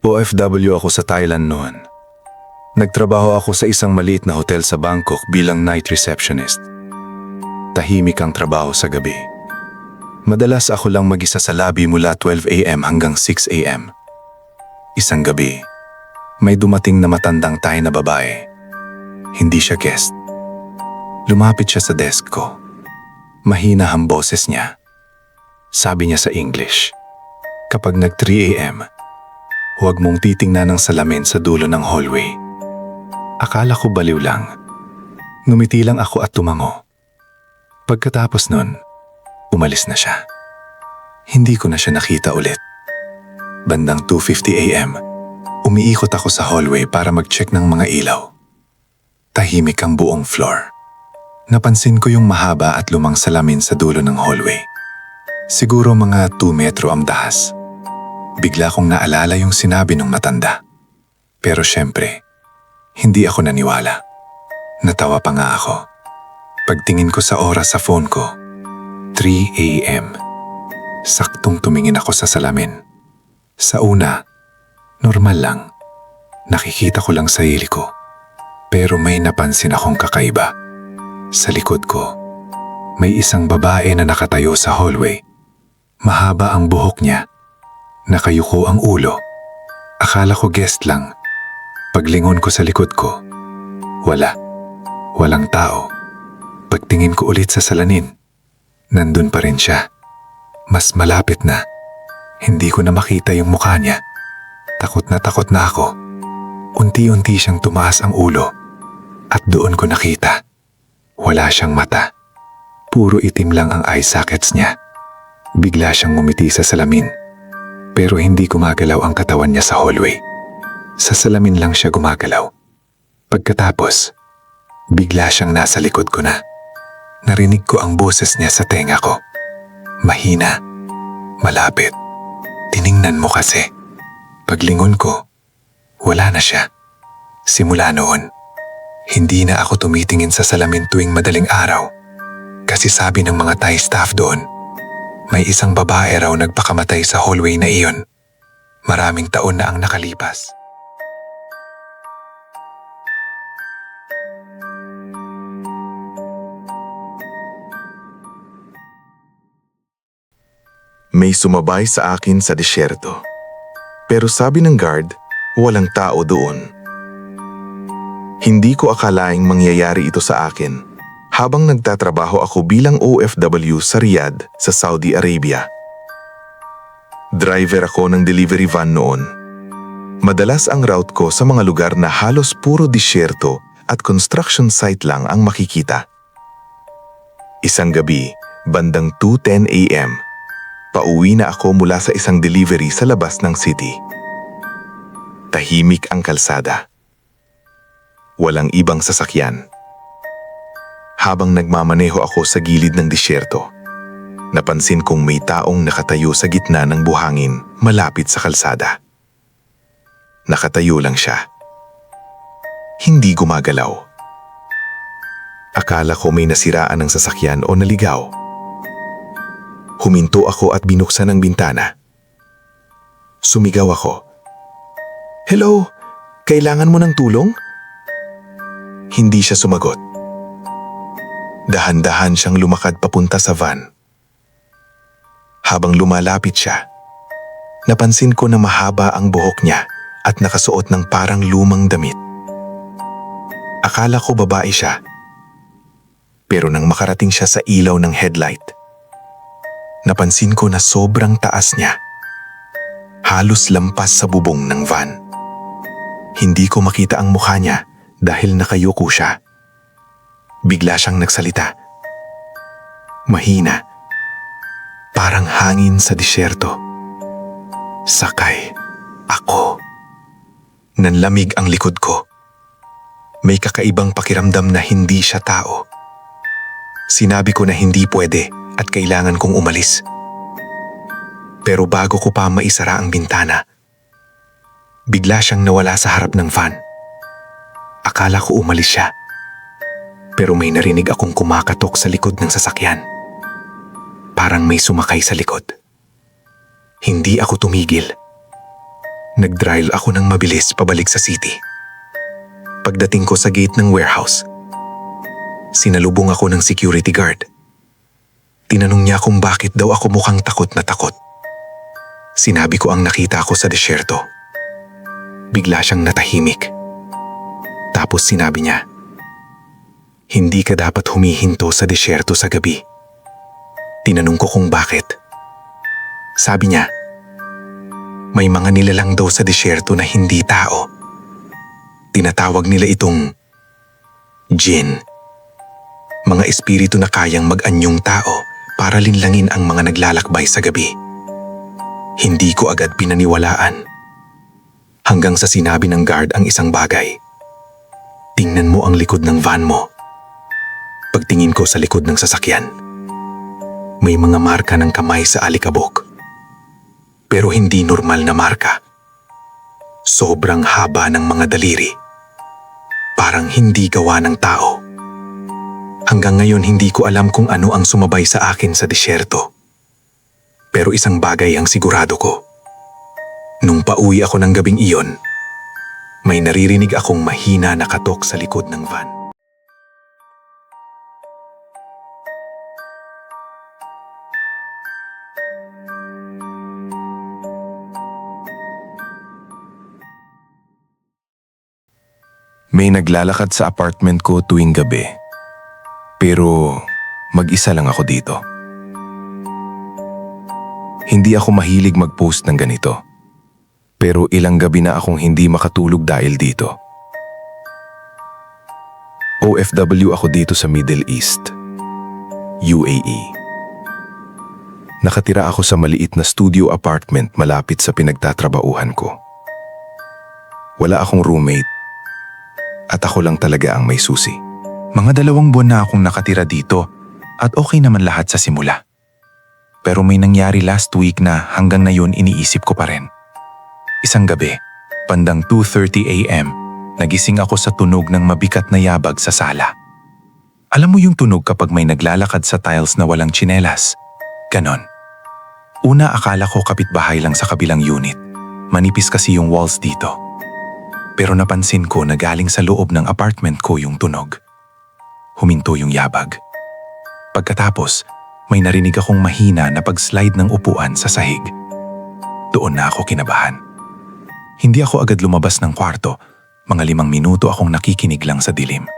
OFW ako sa Thailand noon. Nagtrabaho ako sa isang maliit na hotel sa Bangkok bilang night receptionist. Tahimik ang trabaho sa gabi. Madalas ako lang mag-isa sa lobby mula 12 a.m. hanggang 6 a.m. Isang gabi, may dumating na matandang Thai na babae. Hindi siya guest. Lumapit siya sa desk ko. Mahina ang boses niya. Sabi niya sa English, "Kapag nag-3 a.m., huwag mong titingnan ng salamin sa dulo ng hallway." Akala ko baliw lang. Ngumiti lang ako at tumango. Pagkatapos nun, umalis na siya. Hindi ko na siya nakita ulit. Bandang 2:50 a.m., umiikot ako sa hallway para mag-check ng mga ilaw. Tahimik ang buong floor. Napansin ko yung mahaba at lumang salamin sa dulo ng hallway. Siguro mga 2 metro ang dahas. Bigla kong naalala yung sinabi ng matanda. Pero syempre, hindi ako naniwala. Natawa pa nga ako. Pagtingin ko sa oras sa phone ko, 3 a.m. Saktong tumingin ako sa salamin. Sa una, normal lang. Nakikita ko lang sarili ko. Pero may napansin akong kakaiba. Sa likod ko, may isang babae na nakatayo sa hallway. Mahaba ang buhok niya. Nakayuko ang ulo. Akala ko guest lang. Paglingon ko sa likod ko, walang tao. Pagtingin ko ulit sa salamin, nandun pa rin siya. Mas malapit na. Hindi ko na makita yung mukha niya. Takot na ako. Unti-unti siyang tumaas ang ulo. At doon ko nakita. Wala siyang mata. Puro itim lang ang eye sockets niya. Bigla siyang ngumiti sa salamin. Pero hindi gumagalaw ang katawan niya sa hallway. Sa salamin lang siya gumagalaw. Pagkatapos, bigla siyang nasa likod ko na. Narinig ko ang boses niya sa tenga ko. Mahina, malapit. Tiningnan mo kasi. Paglingon ko, wala na siya. Simula noon, hindi na ako tumitingin sa salamin tuwing madaling araw. Kasi sabi ng mga Thai staff doon, may isang babae raw nagpakamatay sa hallway na iyon. Maraming taon na ang nakalipas. May sumabay sa akin sa disyerto. Pero sabi ng guard, walang tao doon. Hindi ko akalaing mangyayari ito sa akin habang nagtatrabaho ako bilang OFW sa Riyadh sa Saudi Arabia. Driver ako ng delivery van noon. Madalas ang route ko sa mga lugar na halos puro disyerto at construction site lang ang makikita. Isang gabi, bandang 2:10 a.m., pauwi na ako mula sa isang delivery sa labas ng city. Tahimik ang kalsada. Walang ibang sasakyan. Habang nagmamaneho ako sa gilid ng disyerto, napansin kong may taong nakatayo sa gitna ng buhangin malapit sa kalsada. Nakatayo lang siya. Hindi gumagalaw. Akala ko may nasiraan ng sasakyan o naligaw. Huminto ako at binuksan ang bintana. Sumigaw ako. "Hello, kailangan mo ng tulong?" Hindi siya sumagot. Dahan-dahan siyang lumakad papunta sa van. Habang lumalapit siya, napansin ko na mahaba ang buhok niya at nakasuot ng parang lumang damit. Akala ko babae siya. Pero nang makarating siya sa ilaw ng headlight, napansin ko na sobrang taas niya. Halos lampas sa bubong ng van. Hindi ko makita ang mukha niya dahil nakayuko siya. Bigla siyang nagsalita. Mahina. Parang hangin sa disyerto. "Sakay. Ako." Nanlamig ang likod ko. May kakaibang pakiramdam na hindi siya tao. Sinabi ko na hindi pwede at kailangan kong umalis. Pero bago ko pa maisara ang bintana, bigla siyang nawala sa harap ng van. Akala ko umalis siya. Pero may narinig akong kumakatok sa likod ng sasakyan. Parang may sumakay sa likod. Hindi ako tumigil. Nag-drive ako ng mabilis pabalik sa city. Pagdating ko sa gate ng warehouse, sinalubong ako ng security guard. Tinanong niya kung bakit daw ako mukhang takot na takot. Sinabi ko ang nakita ko sa disyerto. Bigla siyang natahimik. Tapos sinabi niya, "Hindi ka dapat humihinto sa disyerto sa gabi." Tinanong ko kung bakit. Sabi niya, may mga nilalang daw sa disyerto na hindi tao. Tinatawag nila itong jinn. Mga espiritu na kayang mag-anyong tao para linlangin ang mga naglalakbay sa gabi. Hindi ko agad pinaniwalaan. Hanggang sa sinabi ng guard ang isang bagay. Tingnan mo ang likod ng van mo. Pagtingin ko sa likod ng sasakyan, may mga marka ng kamay sa alikabok. Pero hindi normal na marka. Sobrang haba ng mga daliri. Parang hindi gawa ng tao. Hanggang ngayon hindi ko alam kung ano ang sumabay sa akin sa disyerto. Pero isang bagay ang sigurado ko. Nung pauwi ako ng gabing iyon, may naririnig akong mahina na katok sa likod ng van. May naglalakad sa apartment ko tuwing gabi. Pero mag-isa lang ako dito. Hindi ako mahilig mag-post ng ganito. Pero ilang gabi na akong hindi makatulog dahil dito. OFW ako dito sa Middle East, UAE. Nakatira ako sa maliit na studio apartment malapit sa pinagtatrabauhan ko. Wala akong roommate at ako lang talaga ang may susi. Mga 2 buwan na akong nakatira dito at okay naman lahat sa simula. Pero may nangyari last week na hanggang ngayon iniisip ko pa rin. Isang gabi, bandang 2:30 AM, nagising ako sa tunog ng mabigat na yabag sa sala. Alam mo yung tunog kapag may naglalakad sa tiles na walang tsinelas? Ganon. Una akala ko kapitbahay lang sa kabilang unit. Manipis kasi yung walls dito. Pero napansin ko na galing sa loob ng apartment ko yung tunog. Huminto yung yabag. Pagkatapos, may narinig akong mahina na pag-slide ng upuan sa sahig. Doon na ako kinabahan. Hindi ako agad lumabas ng kwarto. Mga 5 minuto akong nakikinig lang sa dilim.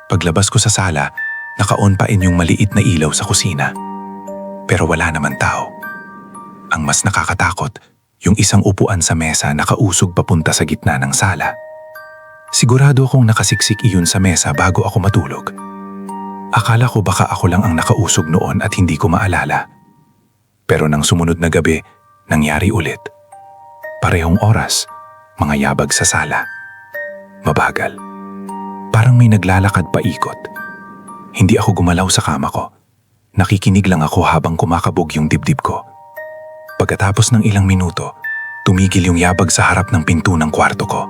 Paglabas ko sa sala, naka-on pa yung maliit na ilaw sa kusina. Pero wala naman tao. Ang mas nakakatakot, yung isang upuan sa mesa nakausog papunta sa gitna ng sala. Sigurado akong nakasiksik iyon sa mesa bago ako matulog. Akala ko baka ako lang ang nakausog noon at hindi ko maalala. Pero nang sumunod na gabi, nangyari ulit. Parehong oras, mga yabag sa sala. Mabagal. Parang may naglalakad paikot. Hindi ako gumalaw sa kama ko. Nakikinig lang ako habang kumakabog yung dibdib ko. Pagkatapos ng ilang minuto, tumigil yung yabag sa harap ng pinto ng kwarto ko.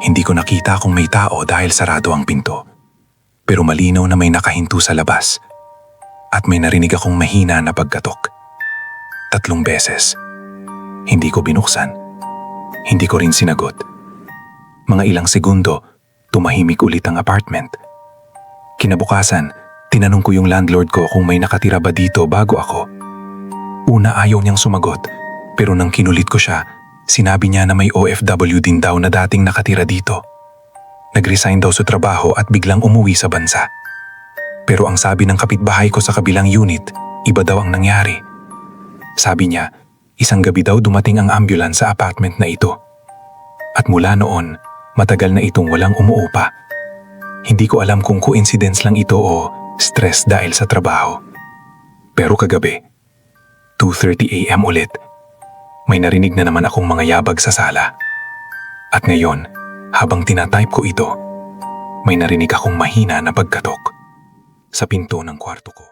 Hindi ko nakita kung may tao dahil sarado ang pinto. Pero malinaw na may nakahinto sa labas. At may narinig akong mahina na pagkatok. 3 beses. Hindi ko binuksan. Hindi ko rin sinagot. Mga ilang segundo, tumahimik ulit ang apartment. Kinabukasan, tinanong ko yung landlord ko kung may nakatira ba dito bago ako. Una ayaw niyang sumagot, pero nang kinulit ko siya, sinabi niya na may OFW din daw na dating nakatira dito. Nag-resign daw sa trabaho at biglang umuwi sa bansa. Pero ang sabi ng kapitbahay ko sa kabilang unit, iba daw ang nangyari. Sabi niya, isang gabi daw dumating ang ambulance sa apartment na ito. At mula noon, matagal na itong walang umuupa. Hindi ko alam kung coincidence lang ito o stress dahil sa trabaho. Pero kagabi, 2:30 AM ulit, may narinig na naman akong mga yabag sa sala. At ngayon, habang tinatype ko ito, may narinig akong mahina na pagkatok sa pinto ng kwarto ko.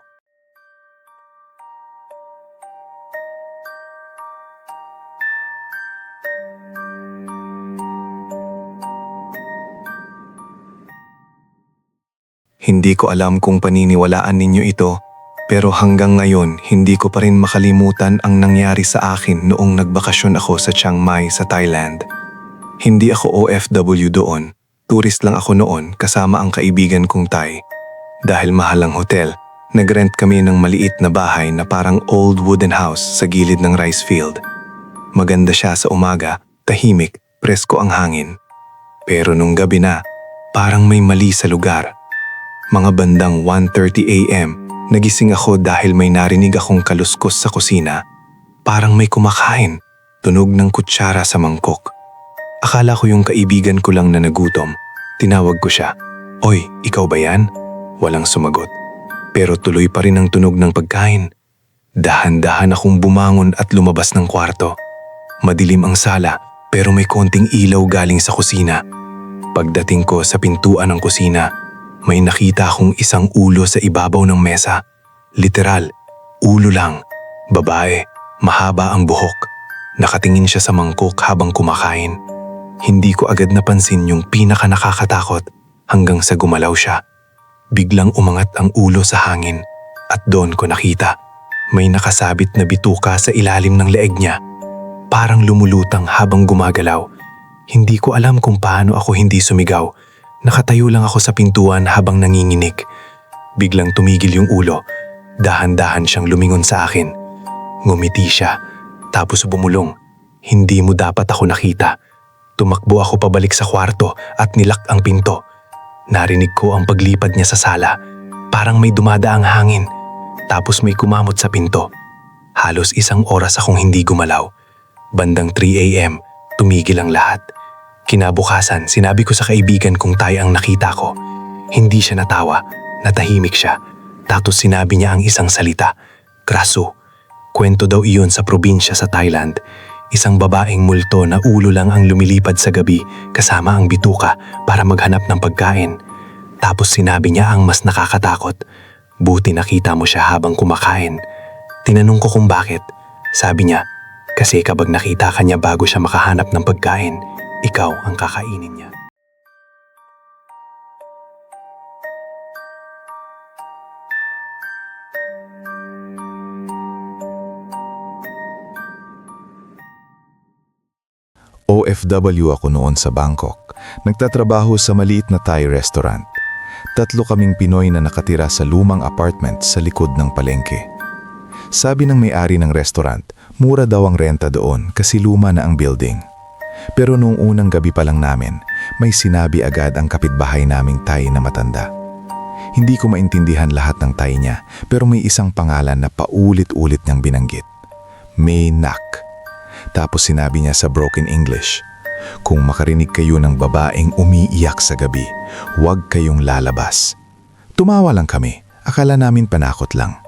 Hindi ko alam kung paniniwalaan ninyo ito, Pero hanggang ngayon, hindi ko pa rin makalimutan ang nangyari sa akin noong nagbakasyon ako sa Chiang Mai sa Thailand. Hindi ako OFW doon, turist lang ako noon kasama ang kaibigan kong Thai. Dahil mahal ang hotel, nagrent kami ng maliit na bahay na parang old wooden house sa gilid ng rice field. Maganda siya sa umaga, tahimik, presko ang hangin. Pero nung gabi na, parang may mali sa lugar. Mga bandang 1:30 AM, nagising ako dahil may narinig akong kaluskos sa kusina. Parang may kumakain, tunog ng kutsara sa mangkok. Akala ko yung kaibigan ko lang na nagutom. Tinawag ko siya, "Oy, ikaw ba yan?" Walang sumagot. Pero tuloy pa rin ang tunog ng pagkain. Dahan-dahan akong bumangon at lumabas ng kwarto. Madilim ang sala pero may konting ilaw galing sa kusina. Pagdating ko sa pintuan ng kusina, may nakita akong isang ulo sa ibabaw ng mesa. Literal, ulo lang. Babae, mahaba ang buhok. Nakatingin siya sa mangkok habang kumakain. Hindi ko agad napansin yung pinaka nakakatakot hanggang sa gumalaw siya. Biglang umangat ang ulo sa hangin at doon ko nakita. May nakasabit na bituka sa ilalim ng leeg niya. Parang lumulutang habang gumagalaw. Hindi ko alam kung paano ako hindi sumigaw. Nakatayo lang ako sa pintuan habang nanginginig. Biglang tumigil yung ulo. Dahan-dahan siyang lumingon sa akin. Ngumiti siya, tapos bumulong. Hindi mo dapat ako nakita. Tumakbo ako pabalik sa kwarto at nilak ang pinto. Narinig ko ang paglipad niya sa sala. Parang may dumadaang hangin. Tapos may kumamot sa pinto. Halos isang oras akong hindi gumalaw. Bandang 3 AM, tumigil ang lahat. Kinabukasan, sinabi ko sa kaibigan kong Thai ang nakita ko. Hindi siya natawa, natahimik siya. Tapos sinabi niya ang isang salita, "Kraso." Kwento daw iyon sa probinsya sa Thailand. Isang babaeng multo na ulo lang ang lumilipad sa gabi kasama ang bituka para maghanap ng pagkain. Tapos sinabi niya ang mas nakakatakot. "Buti nakita mo siya habang kumakain." Tinanong ko kung bakit. Sabi niya, kasi kapag nakita ka niya bago siya makahanap ng pagkain, ikaw ang kakainin niya. OFW ako noon sa Bangkok. Nagtatrabaho sa maliit na Thai restaurant. 3 kaming Pinoy na nakatira sa lumang apartment sa likod ng palengke. Sabi ng may-ari ng restaurant, mura daw ang renta doon kasi luma na ang building. Pero noong unang gabi pa lang namin, may sinabi agad ang kapitbahay naming Thai na matanda. Hindi ko maintindihan lahat ng Thai niya, pero may isang pangalan na paulit-ulit niyang binanggit. May Nak. Tapos sinabi niya sa broken English, "Kung makarinig kayo ng babaeng umiiyak sa gabi, huwag kayong lalabas." Tumawa lang kami, akala namin panakot lang.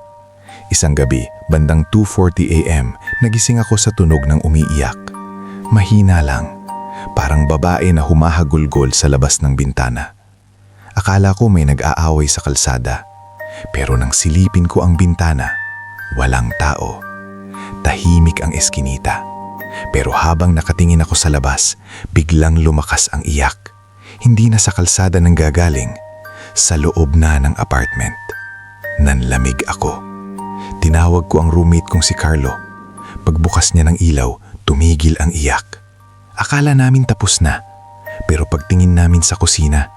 Isang gabi, bandang 2:40 AM, nagising ako sa tunog ng umiiyak. Mahina lang, parang babae na humahagulgol sa labas ng bintana. Akala ko may nag-aaway sa kalsada, pero nang silipin ko ang bintana, walang tao. Tahimik ang eskinita. Pero habang nakatingin ako sa labas, biglang lumakas ang iyak. Hindi na sa kalsada nang gagaling, sa loob na ng apartment. Nanlamig ako. Tinawag ko ang roommate kong si Carlo. Pagbukas niya ng ilaw, tumigil ang iyak. Akala namin tapos na, pero pagtingin namin sa kusina,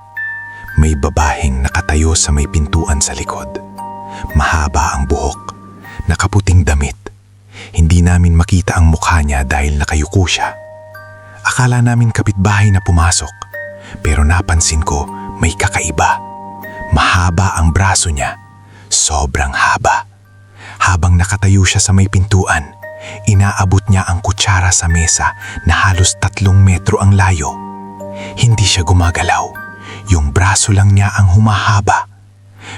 may babaheng nakatayo sa may pintuan sa likod. Mahaba ang buhok, nakaputing damit. Hindi namin makita ang mukha niya dahil nakayuko siya. Akala namin kapitbahay na pumasok, pero napansin ko may kakaiba. Mahaba ang braso niya, sobrang haba. Habang nakatayo siya sa may pintuan, inaabot niya ang kutsara sa mesa na halos 3 metro ang layo. Hindi siya gumagalaw, yung braso lang niya ang humahaba.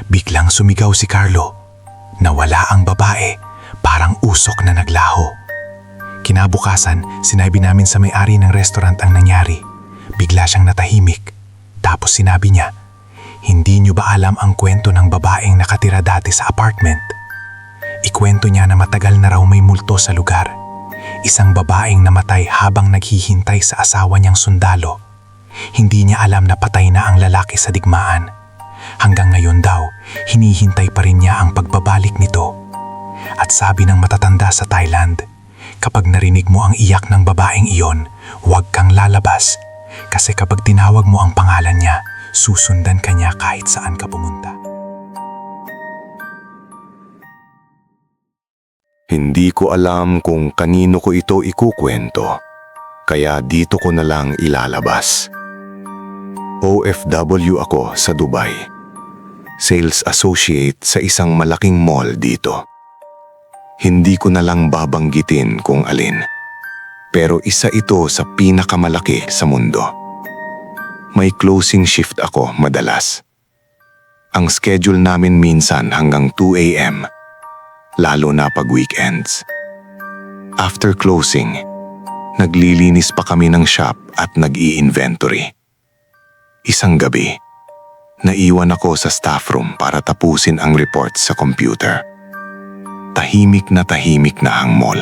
Biglang sumigaw si Carlo. Nawala ang babae. Parang usok na naglaho. Kinabukasan, sinabi namin sa may-ari ng restaurant ang nangyari. Bigla siyang natahimik. Tapos sinabi niya, "Hindi niyo ba alam ang kwento ng babaeng nakatira dati sa apartment?" Ikwento niya na matagal na raw may multo sa lugar. Isang babaeng namatay habang naghihintay sa asawa niyang sundalo. Hindi niya alam na patay na ang lalaki sa digmaan. Hanggang ngayon daw, hinihintay pa rin niya ang pagbabalik nito. At sabi ng matatanda sa Thailand, kapag narinig mo ang iyak ng babaeng iyon, huwag kang lalabas. Kasi kapag tinawag mo ang pangalan niya, susundan ka niya kahit saan ka pumunta. Hindi ko alam kung kanino ko ito ikukwento, kaya dito ko na lang ilalabas. OFW ako sa Dubai. Sales associate sa isang malaking mall dito. Hindi ko na lang babanggitin kung alin. Pero isa ito sa pinakamalaki sa mundo. May closing shift ako madalas. Ang schedule namin minsan hanggang 2 a.m. lalo na pag weekends. After closing, naglilinis pa kami ng shop at nag-i-inventory. Isang gabi, naiwan ako sa staff room para tapusin ang reports sa computer. Tahimik na ang mall.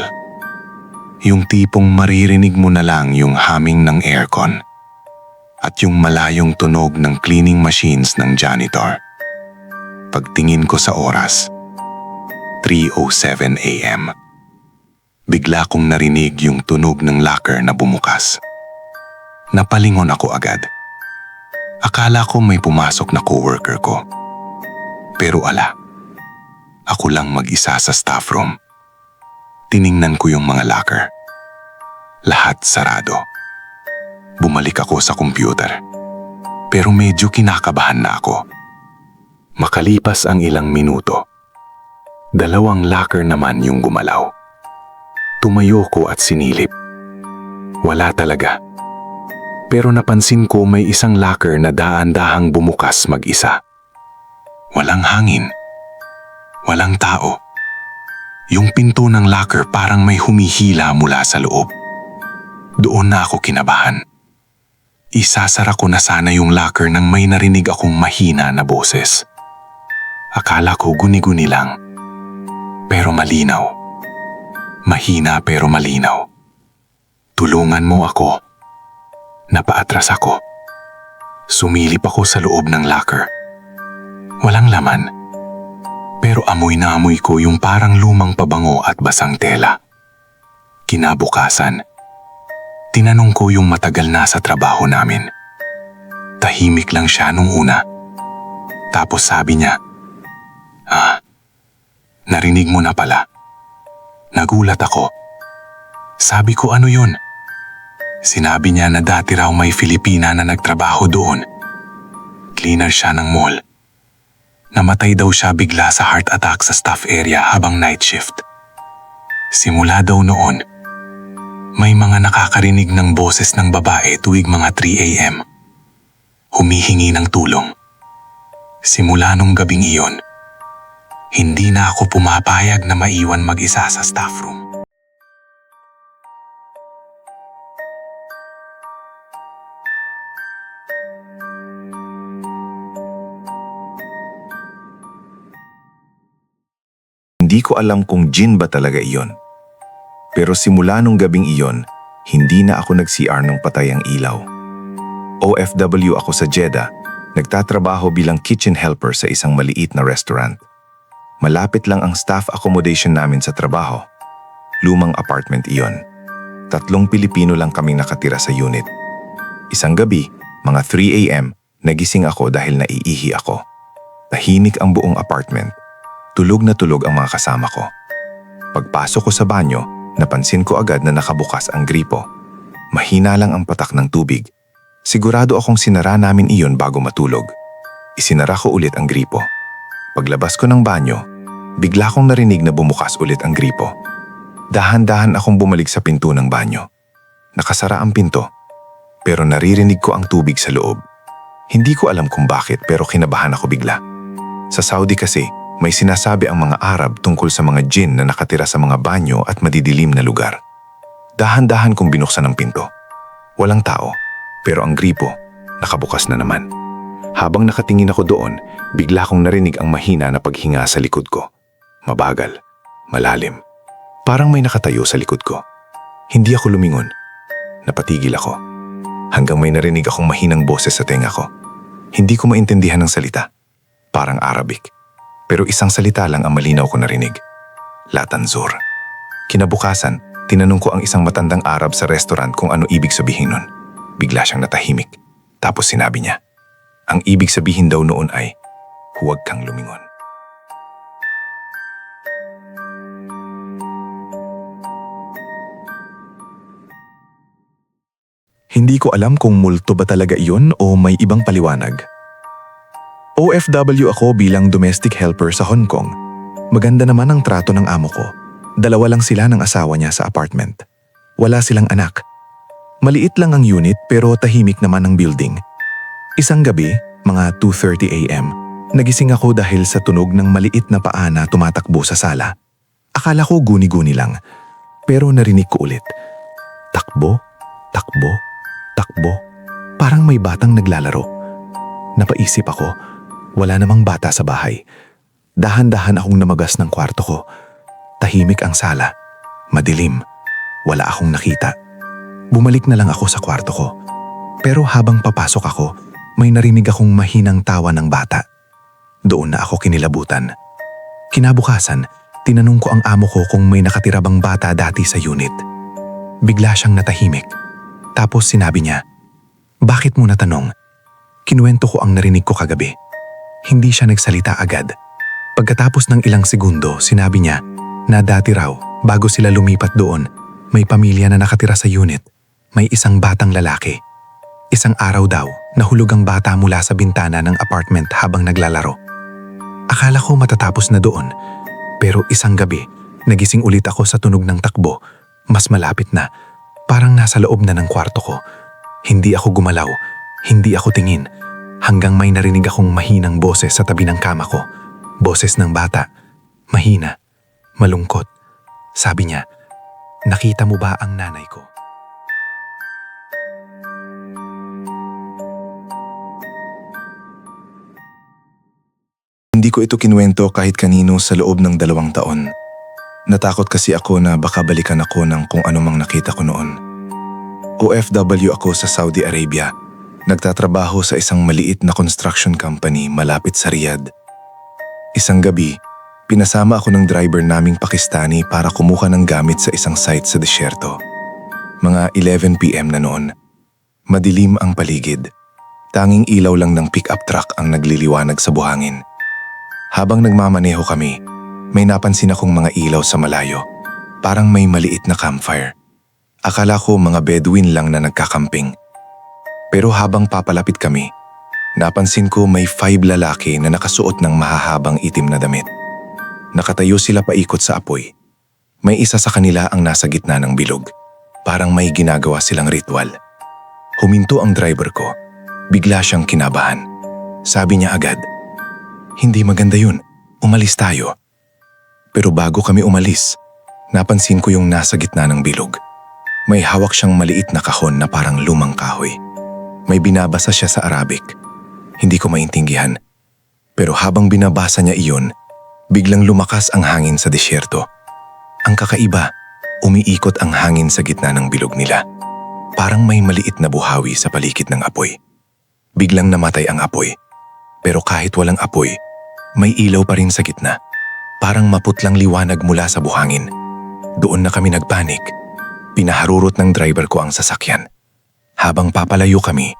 Yung tipong maririnig mo na lang yung humming ng aircon at yung malayong tunog ng cleaning machines ng janitor. Pagtingin ko sa oras, 3:07 a.m. Bigla kong narinig yung tunog ng locker na bumukas. Napalingon ako agad. Akala ko may pumasok na coworker ko. Pero ako lang mag-isa sa staff room. Tiningnan ko yung mga locker. Lahat sarado. Bumalik ako sa computer. Pero medyo kinakabahan na ako. Makalipas ang ilang minuto, 2 locker naman yung gumalaw. Tumayo ko at sinilip. Wala talaga. Pero napansin ko may isang locker na daan-dahang bumukas mag-isa. Walang hangin. Walang tao. Yung pinto ng locker parang may humihila mula sa loob. Doon na ako kinabahan. Isasara ko na sana yung locker nang may narinig akong mahina na boses. Akala ko guni-guni lang. Pero malinaw. Mahina pero malinaw. Tulungan mo ako. Napaatras ako. Sumilip ako sa loob ng locker. Walang laman. Pero amoy na amoy ko yung parang lumang pabango at basang tela. Kinabukasan, tinanong ko yung matagal na sa trabaho namin. Tahimik lang siya nung una. Tapos sabi niya, narinig mo na pala. Nagulat ako. Sabi ko, ano yun? Sinabi niya na dati raw may Filipina na nagtrabaho doon. Cleaner siya ng mall. Namatay daw siya bigla sa heart attack sa staff area habang night shift. Simula daw noon, may mga nakakarinig ng boses ng babae tuwing mga 3 a.m. Humihingi ng tulong. Simula nung gabing iyon, hindi na ako pumapayag na maiwan mag-isa sa staff room. Hindi ko alam kung jin ba talaga iyon. Pero simula nung gabing iyon, hindi na ako nag-CR nung patay ang ilaw. OFW ako sa Jeddah, nagtatrabaho bilang kitchen helper sa isang maliit na restaurant. Malapit lang ang staff accommodation namin sa trabaho. Lumang apartment iyon. 3 Pilipino lang kaming nakatira sa unit. Isang gabi, mga 3 a.m., nagising ako dahil naiihi ako. Tahimik ang buong apartment. Tulog na tulog ang mga kasama ko. Pagpasok ko sa banyo, napansin ko agad na nakabukas ang gripo. Mahina lang ang patak ng tubig. Sigurado akong sinara namin iyon bago matulog. Isinara ko ulit ang gripo. Paglabas ko ng banyo, bigla kong narinig na bumukas ulit ang gripo. Dahan-dahan akong bumalik sa pinto ng banyo. Nakasara ang pinto, pero naririnig ko ang tubig sa loob. Hindi ko alam kung bakit pero kinabahan ako bigla. Sa Saudi kasi, may sinasabi ang mga Arab tungkol sa mga jinn na nakatira sa mga banyo at madidilim na lugar. Dahan-dahan kong binuksan ang pinto. Walang tao, pero ang gripo, nakabukas na naman. Habang nakatingin ako doon, bigla kong narinig ang mahina na paghinga sa likod ko. Mabagal, malalim. Parang may nakatayo sa likod ko. Hindi ako lumingon. Napatigil ako. Hanggang may narinig akong mahinang boses sa tenga ko. Hindi ko maintindihan ang salita. parang Arabic. Pero isang salita lang ang malinaw ko narinig. Latanzur. Kinabukasan, tinanong ko ang isang matandang Arab sa restaurant kung ano ibig sabihin nun. Bigla siyang natahimik. Tapos sinabi niya, ang ibig sabihin daw noon ay, huwag kang lumingon. Hindi ko alam kung multo ba talaga iyon o may ibang paliwanag. OFW ako bilang domestic helper sa Hong Kong. Maganda naman ang trato ng amo ko. 2 lang sila ng asawa niya sa apartment. Wala silang anak. Maliit lang ang unit pero tahimik naman ang building. Isang gabi, mga 2:30 AM, nagising ako dahil sa tunog ng maliit na paa na tumatakbo sa sala. Akala ko guni-guni lang, pero narinig ko ulit. Takbo, takbo, takbo. Parang may batang naglalaro. Napaisip ako, wala namang bata sa bahay. Dahan-dahan akong namagas ng kwarto ko. Tahimik ang sala. Madilim. Wala akong nakita. Bumalik na lang ako sa kwarto ko. Pero habang papasok ako, may narinig akong mahinang tawa ng bata. Doon na ako kinilabutan. Kinabukasan, tinanong ko ang amo ko kung may nakatira bang bata dati sa unit. Bigla siyang natahimik. Tapos sinabi niya, "Bakit mo natanong?" Kinuwento ko ang narinig ko kagabi. Hindi siya nagsalita agad. Pagkatapos ng ilang segundo, sinabi niya na dati raw, bago sila lumipat doon, may pamilya na nakatira sa unit. May isang batang lalaki. Isang araw daw, nahulog ang bata mula sa bintana ng apartment habang naglalaro. Akala ko matatapos na doon, pero isang gabi, nagising ulit ako sa tunog ng takbo. Mas malapit na, parang nasa loob na ng kwarto ko. Hindi ako gumalaw, hindi ako tingin, hanggang may narinig akong mahinang boses sa tabi ng kama ko. Boses ng bata, mahina, malungkot. Sabi niya, "Nakita mo ba ang nanay ko?" Hindi ko ito kinuwento kahit kanino sa loob ng 2 taon. Natakot kasi ako na baka balikan ako ng kung anumang nakita ko noon. OFW ako sa Saudi Arabia. Nagtatrabaho sa isang maliit na construction company malapit sa Riyadh. Isang gabi, pinasama ako ng driver naming Pakistani para kumuha ng gamit sa isang site sa disyerto. Mga 11 PM na noon. Madilim ang paligid. Tanging ilaw lang ng pick-up truck ang nagliliwanag sa buhangin. Habang nagmamaneho kami, may napansin akong mga ilaw sa malayo. Parang may maliit na campfire. Akala ko mga Bedouin lang na nagkakamping. Pero habang papalapit kami, napansin ko may 5 lalaki na nakasuot ng mahahabang itim na damit. Nakatayo sila paikot sa apoy. May isa sa kanila ang nasa gitna ng bilog. Parang may ginagawa silang ritual. Huminto ang driver ko. Bigla siyang kinabahan. Sabi niya agad, "Hindi maganda yun. Umalis tayo." Pero bago kami umalis, napansin ko yung nasa gitna ng bilog. May hawak siyang maliit na kahon na parang lumang kahoy. May binabasa siya sa Arabic. Hindi ko maintindihan. Pero habang binabasa niya iyon, biglang lumakas ang hangin sa disyerto. Ang kakaiba, umiikot ang hangin sa gitna ng bilog nila. Parang may maliit na buhawi sa paligid ng apoy. Biglang namatay ang apoy. Pero kahit walang apoy, may ilaw pa rin sa gitna. Parang maputlang liwanag mula sa buhangin. Doon na kami nagpanik. Pinaharurot ng driver ko ang sasakyan. Habang papalayo kami,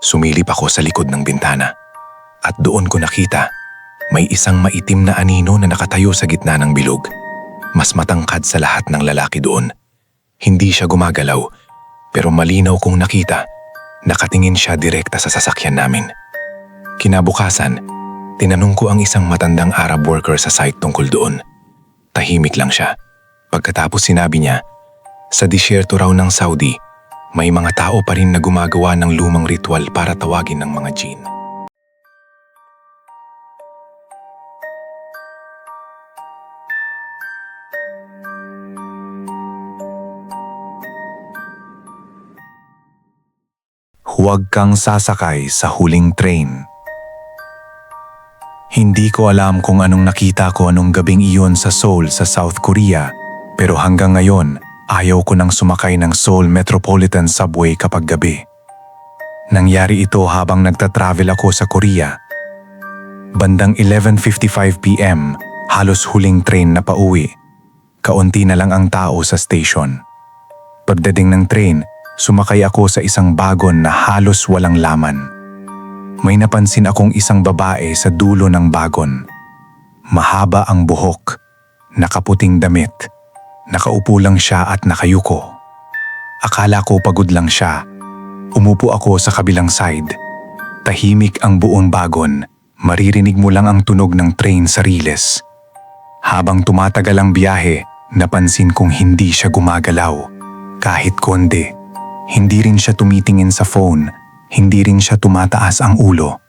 sumilip ako sa likod ng bintana. At doon ko nakita, may isang maitim na anino na nakatayo sa gitna ng bilog. Mas matangkad sa lahat ng lalaki doon. Hindi siya gumagalaw, pero malinaw kong nakita, nakatingin siya direkta sa sasakyan namin. Kinabukasan, tinanong ko ang isang matandang Arab worker sa site tungkol doon. Tahimik lang siya. Pagkatapos sinabi niya, sa disyerto raw ng Saudi, may mga tao pa rin na gumagawa ng lumang ritual para tawagin ng mga jinn. Huwag kang sasakay sa huling train. Hindi ko alam kung anong nakita ko anong gabing iyon sa Seoul sa South Korea, pero hanggang ngayon, ayaw ko nang sumakay ng Seoul Metropolitan Subway kapag gabi. Nangyari ito habang nagtatravel ako sa Korea. Bandang 11:55 PM, halos huling train na pauwi. Kaunti na lang ang tao sa station. Pagdating ng train, sumakay ako sa isang bagon na halos walang laman. May napansin akong isang babae sa dulo ng bagon. Mahaba ang buhok, nakaputing damit. Nakaupo lang siya at nakayuko. Akala ko pagod lang siya. Umupo ako sa kabilang side. Tahimik ang buong bagon. Maririnig mo lang ang tunog ng train sa riles. Habang tumatagal ang biyahe, napansin kong hindi siya gumagalaw. Kahit konti. Hindi rin siya tumitingin sa phone. Hindi rin siya tumataas ang ulo.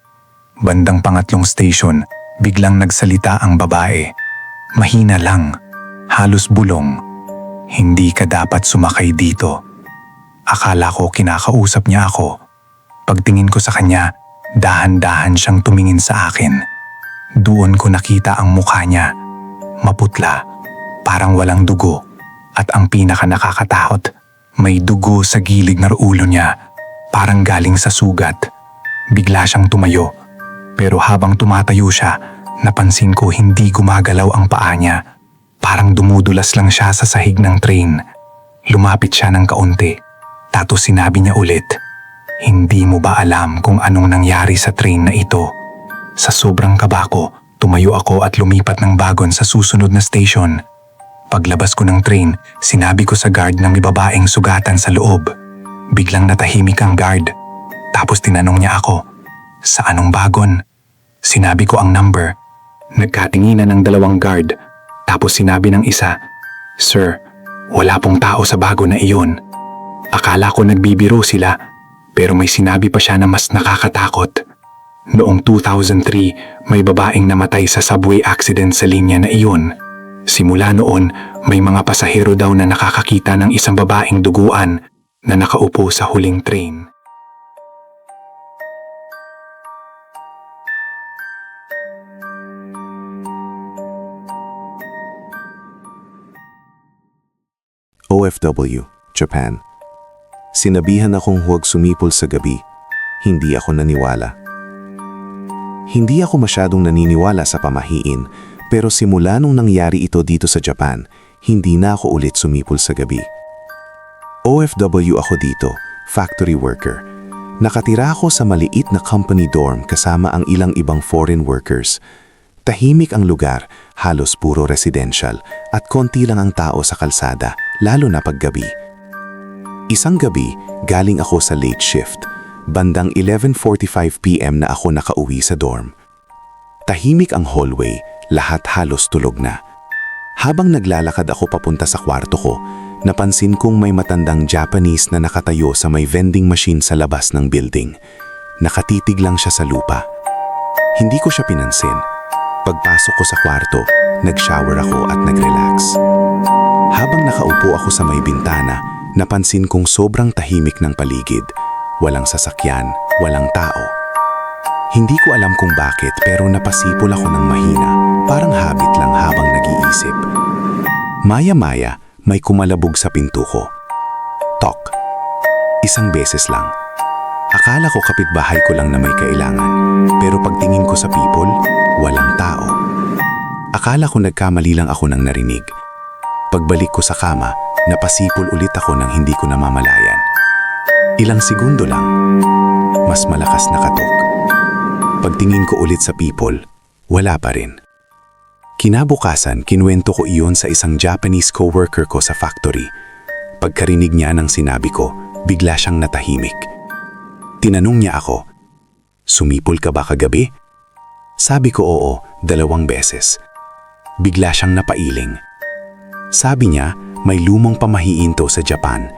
Bandang pangatlong station, biglang nagsalita ang babae. Mahina lang. Halos bulong. Hindi ka dapat sumakay dito. Akala ko kinakausap niya ako. Pagtingin ko sa kanya, dahan-dahan siyang tumingin sa akin. Doon ko nakita ang mukha niya. Maputla, parang walang dugo. At ang pinaka nakakatakot, may dugo sa gilid ng ulo niya. Parang galing sa sugat. Bigla siyang tumayo. Pero habang tumatayo siya, napansin ko hindi gumagalaw ang paa niya. Parang dumudulas lang siya sa sahig ng train. Lumapit siya ng kaunti. Tapos sinabi niya ulit, "Hindi mo ba alam kung anong nangyari sa train na ito?" Sa sobrang kaba ko, tumayo ako at lumipat ng bagon sa susunod na station. Paglabas ko ng train, sinabi ko sa guard na may babaeng sugatan sa loob. Biglang natahimik ang guard. Tapos tinanong niya ako, "Sa anong bagon?" Sinabi ko ang number. Nagkatinginan ng dalawang guard. Tapos sinabi ng isa, "Sir, wala pong tao sa bagon na iyon." Akala ko nagbibiro sila, pero may sinabi pa siya na mas nakakatakot. Noong 2003, may babaeng namatay sa subway accident sa linya na iyon. Simula noon, may mga pasahero daw na nakakakita ng isang babaeng duguan na nakaupo sa huling train. OFW, Japan. Sinabihan akong huwag sumipol sa gabi. Hindi ako naniwala. Hindi ako masyadong naniniwala sa pamahiin, pero simula nung nangyari ito dito sa Japan, hindi na ako ulit sumipol sa gabi. OFW ako dito, factory worker. Nakatira ako sa maliit na company dorm kasama ang ilang ibang foreign workers. Tahimik ang lugar, halos puro residential, at konti lang ang tao sa kalsada, lalo na paggabi. Isang gabi, galing ako sa late shift. Bandang 11:45 PM na ako nakauwi sa dorm. Tahimik ang hallway, lahat halos tulog na. Habang naglalakad ako papunta sa kwarto ko, napansin kong may matandang Japanese na nakatayo sa may vending machine sa labas ng building. Nakatitig lang siya sa lupa. Hindi ko siya pinansin. Pagpasok ko sa kwarto, nag-shower ako at nag-relax. Habang nakaupo ako sa may bintana, napansin kong sobrang tahimik ng paligid. Walang sasakyan, walang tao. Hindi ko alam kung bakit pero napasipol ako ng mahina, parang habit lang habang nag-iisip. Maya-maya, may kumalabog sa pinto ko. Tok. Isang beses lang. Akala ko kapitbahay ko lang na may kailangan, pero pagtingin ko sa people, walang tao. Akala ko nagkamali lang ako ng narinig. Pagbalik ko sa kama, napasipol ulit ako nang hindi ko namamalayan. Ilang segundo lang, mas malakas na katok. Pagtingin ko ulit sa people, wala pa rin. Kinabukasan, kinuwento ko iyon sa isang Japanese coworker ko sa factory. Pagkarinig niya ng sinabi ko, bigla siyang natahimik. Tinanong niya ako, "Sumipol ka ba kagabi?" Sabi ko oo, 2 beses. Bigla siyang napailing. Sabi niya, may lumang pamahiin to sa Japan.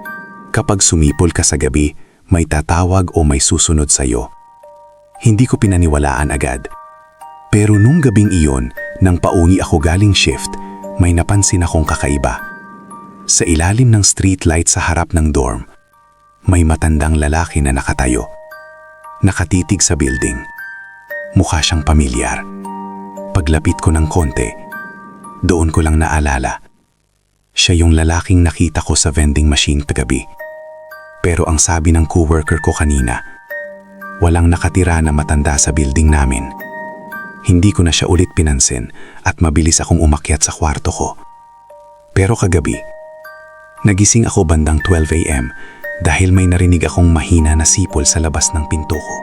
Kapag sumipol ka sa gabi, may tatawag o may susunod sa'yo. Hindi ko pinaniwalaan agad. Pero nung gabing iyon, nang pauwi ako galing shift, may napansin akong kakaiba. Sa ilalim ng street light sa harap ng dorm, may matandang lalaki na nakatayo. Nakatitig sa building. Mukha siyang pamilyar. Paglapit ko ng konti, doon ko lang naalala. Siya yung lalaking nakita ko sa vending machine kagabi. Pero ang sabi ng coworker ko kanina, walang nakatira na matanda sa building namin. Hindi ko na siya ulit pinansin at mabilis akong umakyat sa kwarto ko. Pero kagabi, nagising ako bandang 12 a.m. dahil may narinig akong mahina na sipol sa labas ng pinto ko.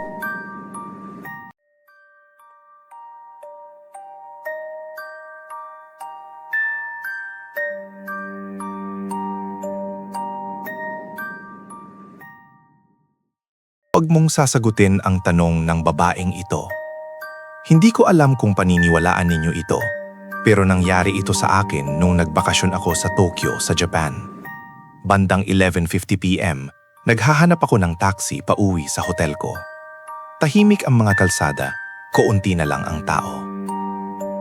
Huwag mong sasagutin ang tanong ng babaeng ito. Hindi ko alam kung paniniwalaan ninyo ito, pero nangyari ito sa akin nung nagbakasyon ako sa Tokyo, sa Japan. Bandang 11:50 p.m., naghahanap ako ng taxi pauwi sa hotel ko. Tahimik ang mga kalsada, kaunti na lang ang tao.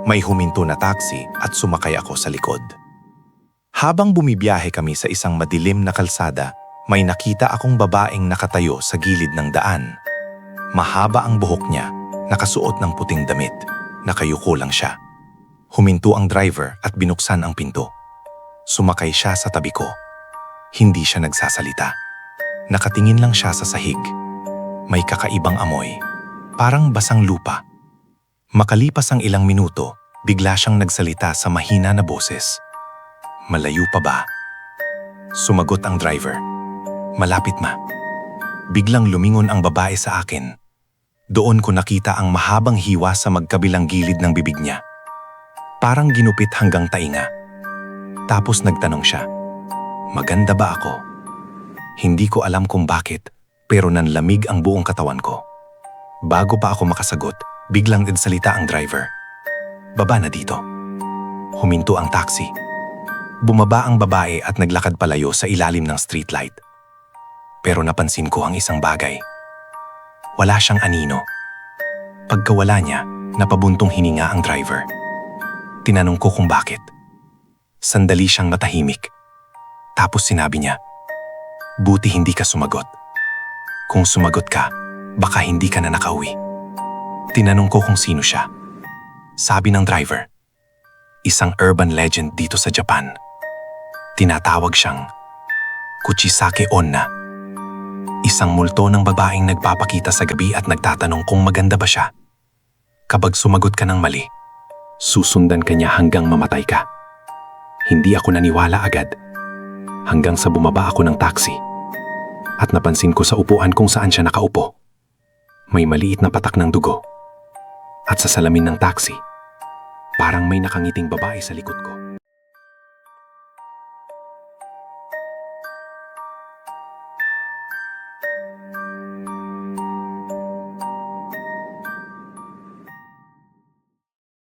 May huminto na taxi at sumakay ako sa likod. Habang bumibiyahe kami sa isang madilim na kalsada, may nakita akong babaeng nakatayo sa gilid ng daan. Mahaba ang buhok niya, nakasuot ng puting damit, nakayuko lang siya. Huminto ang driver at binuksan ang pinto. Sumakay siya sa tabi ko. Hindi siya nagsasalita. Nakatingin lang siya sa sahig. May kakaibang amoy, parang basang lupa. Makalipas ang ilang minuto, bigla siyang nagsalita sa mahina na boses. "Malayo pa ba?" Sumagot ang driver. "Malapit ma." Biglang lumingon ang babae sa akin. Doon ko nakita ang mahabang hiwa sa magkabilang gilid ng bibig niya. Parang ginupit hanggang tainga. Tapos nagtanong siya, "Maganda ba ako?" Hindi ko alam kung bakit, pero nanlamig ang buong katawan ko. Bago pa ako makasagot, biglang nagsalita ang driver. "Baba na dito." Huminto ang taxi. Bumaba ang babae at naglakad palayo sa ilalim ng streetlight. Pero napansin ko ang isang bagay. Wala siyang anino. Pagkawala niya, napabuntong hininga ang driver. Tinanong ko kung bakit. Sandali siyang matahimik. Tapos sinabi niya, "Buti hindi ka sumagot. Kung sumagot ka, baka hindi ka na nakauwi." Tinanong ko kung sino siya. Sabi ng driver, "Isang urban legend dito sa Japan. Tinatawag siyang Kuchisake Onna. Isang multo ng babaeng nagpapakita sa gabi at nagtatanong kung maganda ba siya. Kapag sumagot ka ng mali, susundan ka niya hanggang mamatay ka." Hindi ako naniwala agad. Hanggang sa bumaba ako ng taxi. At napansin ko sa upuan kung saan siya nakaupo. May maliit na patak ng dugo. At sa salamin ng taxi, parang may nakangiting babae sa likod ko.